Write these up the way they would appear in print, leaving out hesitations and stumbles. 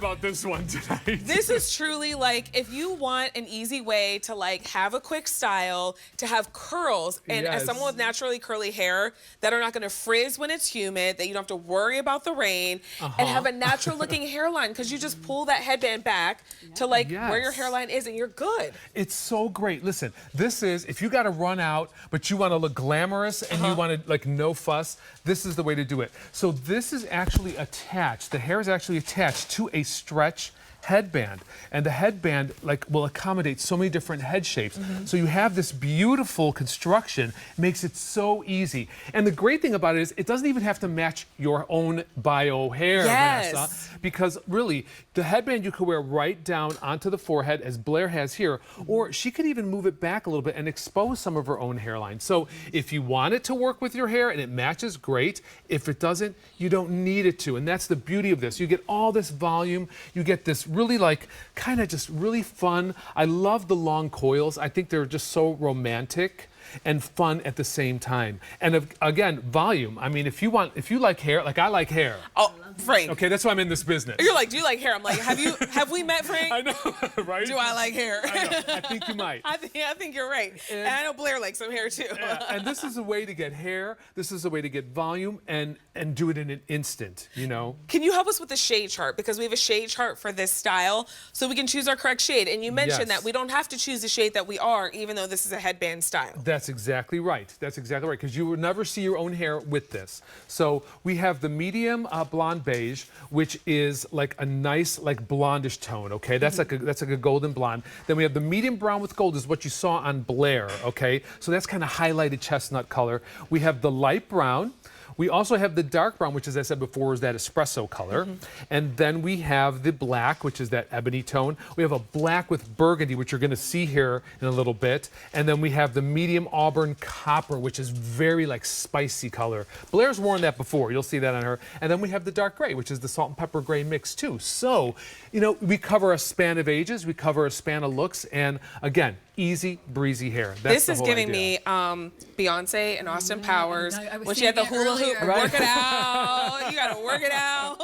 about this one tonight. This is truly like, if you want an easy way to like have a quick style, to have curls, and as someone with naturally curly hair that are not going to frizz when it's humid, that you don't have to worry about the rain, and have a natural looking hairline, because you just pull that headband back to like where your hairline is and you're good. It's so great. Listen, this is, if you got to run out, but you want to look glamorous and you want to like no fuss, this is the way to do it. So this is actually attached, the hair is actually attached to a stretch headband, and the headband like will accommodate so many different head shapes. So you have this beautiful construction, makes it so easy. And the great thing about it is it doesn't even have to match your own bio hair, Vanessa, because really the headband you could wear right down onto the forehead as Blair has here, or she could even move it back a little bit and expose some of her own hairline. So if you want it to work with your hair and it matches, great. If it doesn't, you don't need it to. And that's the beauty of this. You get all this volume, you get this really like kind of just really fun. I love the long coils. I think they're just so romantic and fun at the same time. And again, volume. I mean, if you like hair, like I like hair. Oh, Frank. Okay, that's why I'm in this business. You're like, do you like hair? I'm like, have we met, Frank? I know, right? Do I like hair? I know. I think you might. I think you're right. And I know Blair likes some hair too. And this is a way to get hair. This is a way to get volume and do it in an instant, you know? Can you help us with the shade chart? Because we have a shade chart for this style, so we can choose our correct shade. And you mentioned that we don't have to choose the shade that we are, even though this is a headband style. That's exactly right. That's exactly right, because you will never see your own hair with this. So we have the medium blonde beige, which is like a nice like blondish tone, okay? That's like a golden blonde. Then we have the medium brown with gold, is what you saw on Blair, okay? So that's kind of highlighted chestnut color. We have the light brown. We also have the dark brown, which, as I said before, is that espresso color. And then we have the black, which is that ebony tone. We have a black with burgundy, which you're going to see here in a little bit. And then we have the medium auburn copper, which is very like spicy color. Blair's worn that before. You'll see that on her. And then we have the dark gray, which is the salt and pepper gray mix too. So, you know, we cover a span of ages. We cover a span of looks. And again, easy, breezy hair. That's this is giving me Beyonce and Austin Powers when she had the hula hoop. Work it out. You gotta work it out.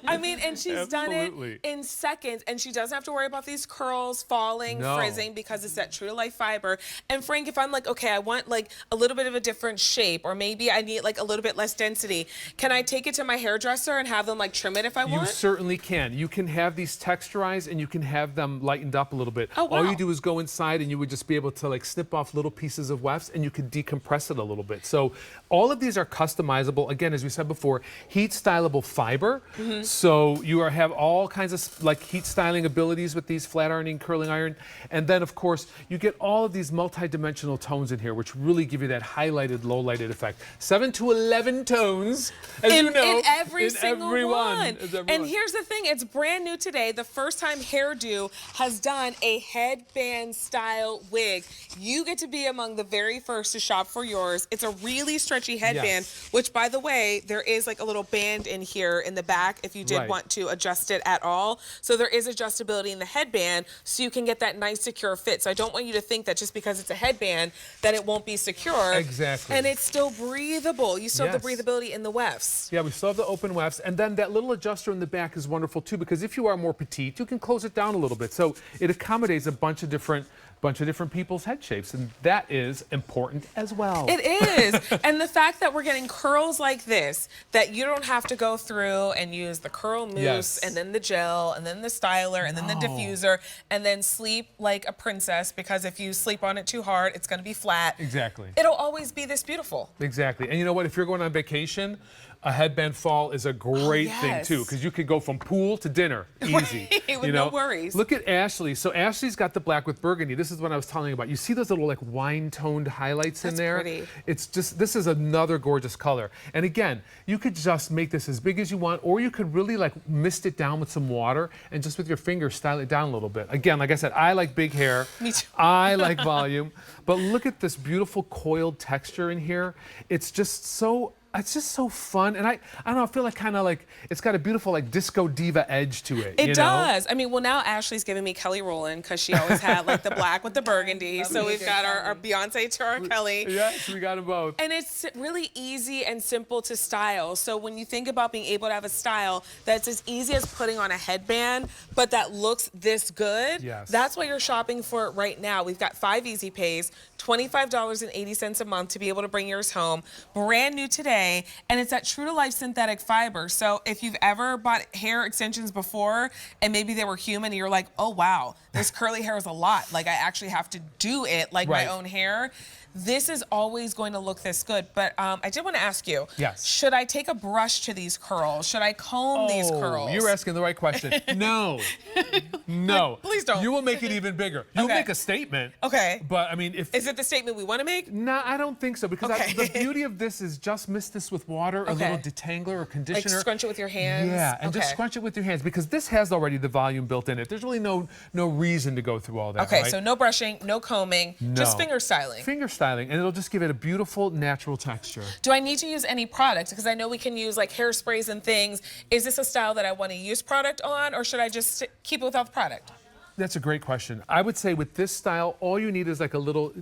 I mean, and she's done it in seconds, and she doesn't have to worry about these curls falling, frizzing, because it's that true to life fiber. And Frank, if I'm like, okay, I want like a little bit of a different shape, or maybe I need like a little bit less density, can I take it to my hairdresser and have them like trim it if I want? You certainly can. You can have these texturized and you can have them lightened up a little bit. Oh, wow. All you do is go inside and you would just be able to like snip off little pieces of wefts and you could decompress it a little bit. So all of these are customizable. Again, as we said before, heat stylable fiber. So you have all kinds of like heat styling abilities with these flat ironing, curling iron. And then of course, you get all of these multi-dimensional tones in here, which really give you that highlighted, low-lighted effect. 7 to 11 tones, as you know. In every single one. And here's here's the thing, it's brand new today. The first time Hairdo has done a headband style wig. You get to be among the very first to shop for yours. It's a really stretchy headband, which by the way, there is like a little band in here in the back if you did want to adjust it at all. So there is adjustability in the headband so you can get that nice secure fit. So I don't want you to think that just because it's a headband that it won't be secure. Exactly. And it's still breathable. You still have the breathability in the wefts. Yeah, we still have the open wefts. And then that little adjuster in the back is wonderful too, because if you are more petite, you can close it down a little bit. So it accommodates a bunch of different people's head shapes, and that is important as well. It is. And the fact that we're getting curls like this, that you don't have to go through and use the curl mousse and then the gel and then the styler and then the diffuser and then sleep like a princess, because if you sleep on it too hard, it's going to be flat. Exactly. It'll always be this beautiful. Exactly. And you know what? If you're going on vacation, a headband fall is a great thing too, because you could go from pool to dinner easy. With no worries. Look at Ashley. So Ashley's got the black with burgundy. This is what I was telling you about. You see those little like wine-toned highlights in there? Pretty. It's just, this is another gorgeous color. And again, you could just make this as big as you want, or you could really like mist it down with some water and just with your fingers style it down a little bit. Again, like I said, I like big hair. Me too. I like volume. But look at this beautiful coiled texture in here. It's just so It's just so fun, and I don't know. I feel like kind of like it's got a beautiful like disco diva edge to it. It does. I mean, well, now Ashley's giving me Kelly Rowland because she always had like the black with the burgundy. So we've got our Beyonce to our Kelly. Yes, we got them both. And it's really easy and simple to style. So when you think about being able to have a style that's as easy as putting on a headband, but that looks this good, that's why you're shopping for it right now. We've got 5 easy pays, $25.80 a month to be able to bring yours home. Brand new today, and it's that true to life synthetic fiber. So if you've ever bought hair extensions before and maybe they were human and you're like, oh wow, this curly hair is a lot. Like I actually have to do it like my own hair. This is always going to look this good. But I did want to ask you, should I take a brush to these curls? Should I comb these curls? You're asking the right question. No. No. Please don't. You will make it even bigger. You'll make a statement. Okay. But I mean, if... Is it the statement we want to make? No, I don't think so. Because the beauty of this is just mist this with water, a little detangler or conditioner. Like scrunch it with your hands? Yeah, and just scrunch it with your hands because this has already the volume built in it. There's really no reason to go through all that, Okay, so no brushing, no combing, just finger styling. Finger styling, and it'll just give it a beautiful, natural texture. Do I need to use any product? Because I know we can use like hairsprays and things. Is this a style that I want to use product on, or should I just keep it without the product? That's a great question. I would say with this style, all you need is like a little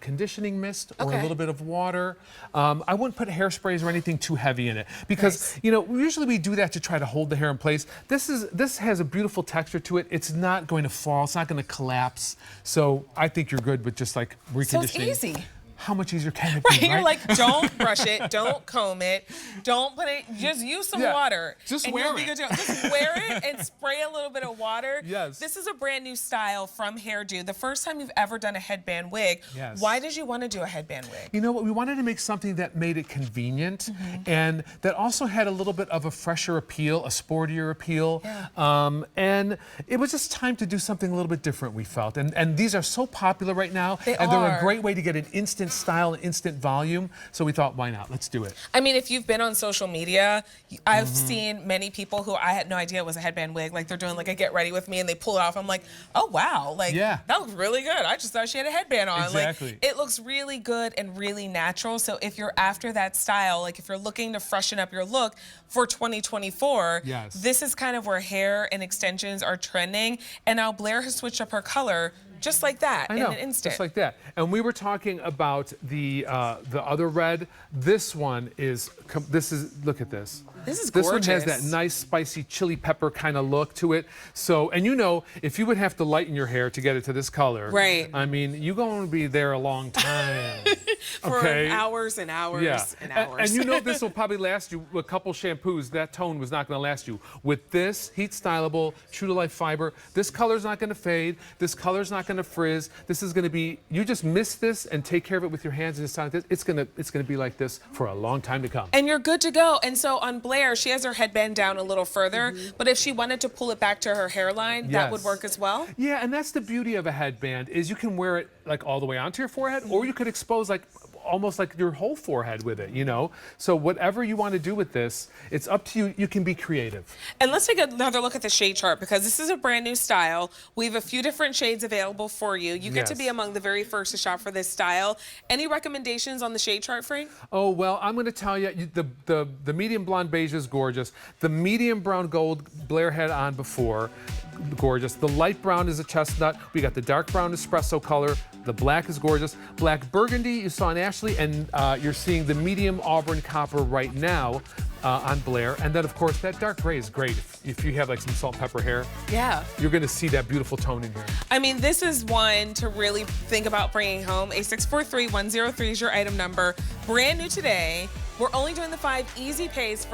conditioning mist or a little bit of water. I wouldn't put hairsprays or anything too heavy in it because, you know, usually we do that to try to hold the hair in place. This has a beautiful texture to it. It's not going to fall. It's not going to collapse. So I think you're good with just like reconditioning. So it's easy. How much easier can it be, right? You're like, don't brush it, don't comb it, don't put it, just use some water. Just wear it. Just wear it and spray a little bit of water. Yes. This is a brand new style from Hairdo. The first time you've ever done a headband wig. Yes. Why did you want to do a headband wig? You know what, we wanted to make something that made it convenient and that also had a little bit of a fresher appeal, a sportier appeal. Yeah. And it was just time to do something a little bit different, we felt. And these are so popular right now. They're a great way to get an instant style and instant volume. So we thought, why not? Let's do it. I mean, if you've been on social media, I've seen many people who I had no idea it was a headband wig. Like they're doing like a get ready with me and they pull it off. I'm like, oh wow, like that looks really good. I just thought she had a headband on. Exactly. Like it looks really good and really natural. So if you're after that style, like if you're looking to freshen up your look for 2024, this is kind of where hair and extensions are trending. And now Blair has switched up her color just like that in an instant. Just like that. And we were talking about the other red. This one is, look at this. This is gorgeous. This one has that nice spicy chili pepper kind of look to it. So, and you know, if you would have to lighten your hair to get it to this color, I mean, you're going to be there a long time. For hours and hours and hours. And you know this will probably last you a couple shampoos. That tone was not going to last you. With this heat stylable, true to life fiber, this color's not going to fade. This color's not going to frizz. This is going to be, you just mist this and take care of it with your hands and just like this. It's going to be like this for a long time to come. And you're good to go. And so on Blair, she has her headband down a little further, but if she wanted to pull it back to her hairline, that would work as well? Yeah, and that's the beauty of a headband is you can wear it like all the way onto your forehead, or you could expose like almost like your whole forehead with it, you know? So whatever you want to do with this, it's up to you. You can be creative. And let's take another look at the shade chart because this is a brand new style. We have a few different shades available for you. You get to be among the very first to shop for this style. Any recommendations on the shade chart, Frank? Oh, well, I'm going to tell you, the medium blonde beige is gorgeous. The medium brown gold Blair had on before, gorgeous. The light brown is a chestnut. We got the dark brown espresso color. The black is gorgeous. Black burgundy you saw in Ashley, and you're seeing the medium auburn copper right now on Blair. And then, of course, that dark gray is great. If you have like some salt and pepper hair, you're going to see that beautiful tone in here. I mean, this is one to really think about bringing home. A643103 is your item number. Brand new today. We're only doing the 5 easy pays for